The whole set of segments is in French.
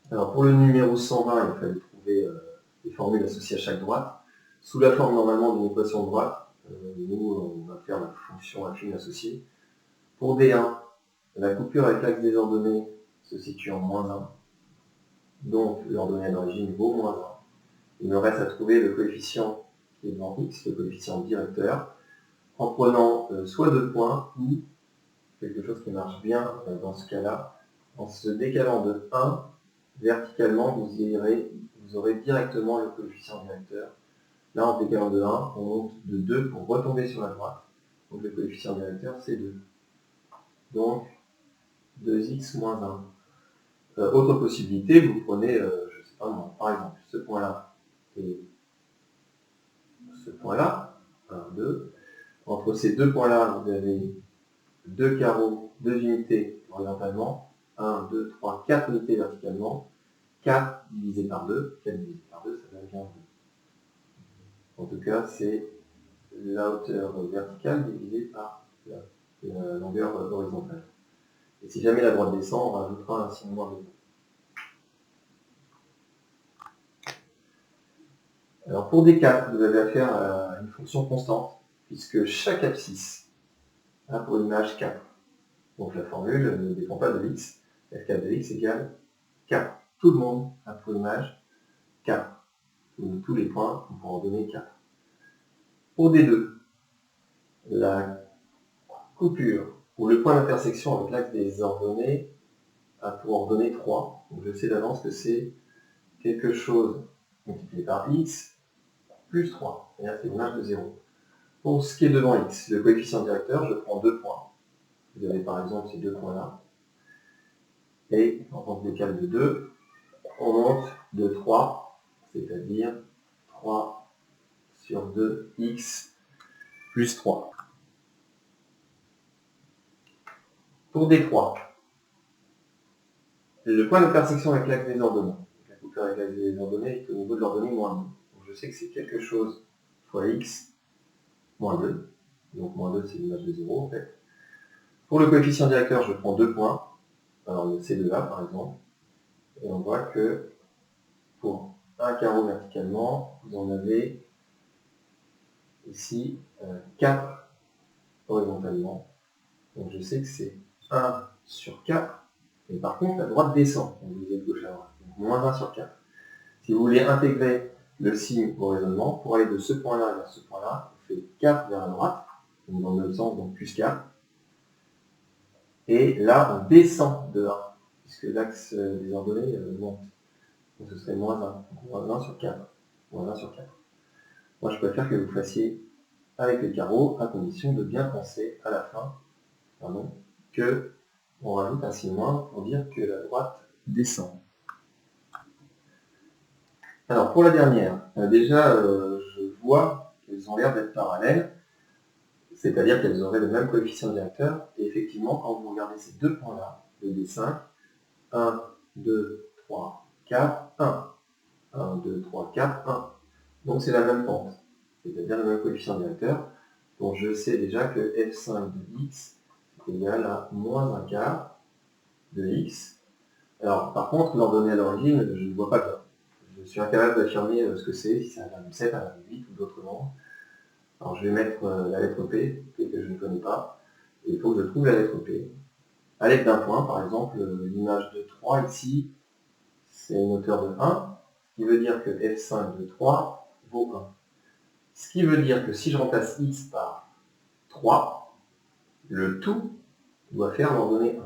Alors pour le numéro 120, il fallait trouver les formules associées à chaque droite. Sous la forme normalement d'une équation de droite, nous on va faire la fonction affine associée. Pour D1, la coupure avec l'axe des ordonnées se situe en -1. Donc l'ordonnée à l'origine vaut -1. Il me reste à trouver le coefficient qui est devant x, le coefficient directeur, en prenant soit 2 points ou quelque chose qui marche bien dans ce cas-là, en se décalant de 1, verticalement, vous aurez directement le coefficient directeur. Là, en se décalant de 1, on monte de 2 pour retomber sur la droite. Donc le coefficient directeur, c'est 2. Donc 2x moins 1. Autre possibilité, vous prenez, je ne sais pas moi, par exemple, ce point-là et ce point-là, 1, 2. Entre ces deux points-là, vous avez 2 carreaux, 2 unités horizontalement, 1, 2, 3, 4 unités verticalement, 4 divisé par 2, 4 divisé par 2, ça donne 15. En tout cas, c'est la hauteur verticale divisée par la longueur horizontale. Et si jamais la droite descend, on rajoutera un signe moins 2. Alors pour D4, vous avez affaire à une fonction constante, puisque chaque abscisse a pour image 4. Donc la formule ne dépend pas de x. F4 de x égale 4. Tout le monde a pour image 4. Tous les points vont en donner 4. Pour D2, la coupure ou le point d'intersection avec l'axe des ordonnées a pour ordonnée 3. Donc je sais d'avance que c'est quelque chose multiplié par x plus 3. C'est-à-dire que c'est l'image de 0. Pour ce qui est devant x, le coefficient directeur, je prends 2 points. Vous avez par exemple ces deux points-là. Et en tant que décale de 2, on monte de 3, c'est-à-dire 3 sur 2x plus 3. Pour D3, le point d'intersection avec l'axe des ordonnées. La coupure avec l'axe des ordonnées est au niveau de l'ordonnée moins 2. Donc je sais que c'est quelque chose fois x moins 2. Donc moins 2, c'est l'image de 0 en fait. Pour le coefficient directeur, je prends 2 points. Alors le C2A par exemple. Et on voit que pour un carreau verticalement, vous en avez ici 4 horizontalement. Donc je sais que c'est 1 sur 4. Et par contre, la droite descend. On vous dit de gauche à droite. Donc moins 1 sur 4. Si vous voulez intégrer le signe au raisonnement, pour aller de ce point-là vers ce point-là, on fait 4 vers la droite, donc dans le même sens, donc plus 4. Et là, on descend de 1, puisque l'axe des ordonnées monte. Donc ce serait moins 1. Donc moins 1 sur 4. Moins 1 sur 4. Moi, je préfère que vous fassiez avec les carreaux, à condition de bien penser à la fin, que on rajoute un signe moins pour dire que la droite descend. Alors pour la dernière, déjà je vois qu'elles ont l'air d'être parallèles, c'est-à-dire qu'elles auraient le même coefficient directeur, et effectivement quand vous regardez ces deux points-là, le D5, 1, 2, 3, 4, 1. 1, 2, 3, 4, 1. Donc c'est la même pente, c'est-à-dire le même coefficient directeur. Donc je sais déjà que f5 de x est égal à moins un quart de x. Alors par contre, l'ordonnée à l'origine, je ne vois pas bien. Je suis incapable d'affirmer ce que c'est, si c'est 1,7, 1,8 ou d'autres nombres. Alors je vais mettre la lettre P, P que je ne connais pas, et il faut que je trouve la lettre P. À l'aide d'un point, par exemple, l'image de 3 ici, c'est une hauteur de 1, ce qui veut dire que f5 de 3 vaut 1. Ce qui veut dire que si je remplace x par 3, le tout doit faire l'ordonnée 1.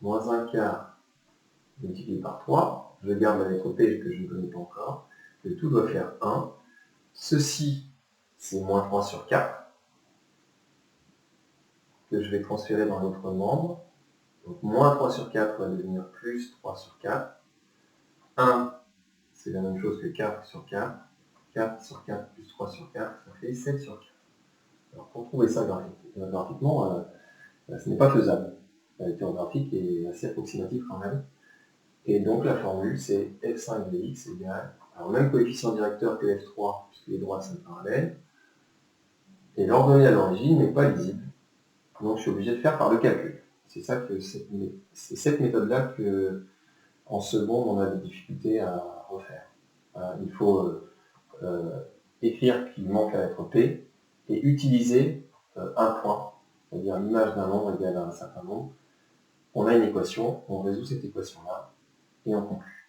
Moins 1 quart multiplié par 3, je garde la lettre P que je ne connais pas encore, le tout doit faire 1. Ceci, c'est moins 3 sur 4, que je vais transférer dans l'autre membre. Donc moins 3 sur 4 va devenir plus 3 sur 4. 1, c'est la même chose que 4 sur 4. 4 sur 4 plus 3 sur 4, ça fait 7 sur 4. Alors pour trouver ça graphiquement, ce n'est pas faisable. La lecture graphique est assez approximative quand même. Et donc la formule, c'est f5 de x égale, alors même coefficient directeur que f3, puisque les droites sont parallèles, et l'ordonnée à l'origine n'est pas lisible. Donc je suis obligé de faire par le calcul. C'est cette méthode-là que en seconde, on a des difficultés à refaire. Il faut écrire qu'il manque la lettre P et utiliser un point, c'est-à-dire l'image d'un nombre égale à un certain nombre. On a une équation, on résout cette équation-là et on conclut.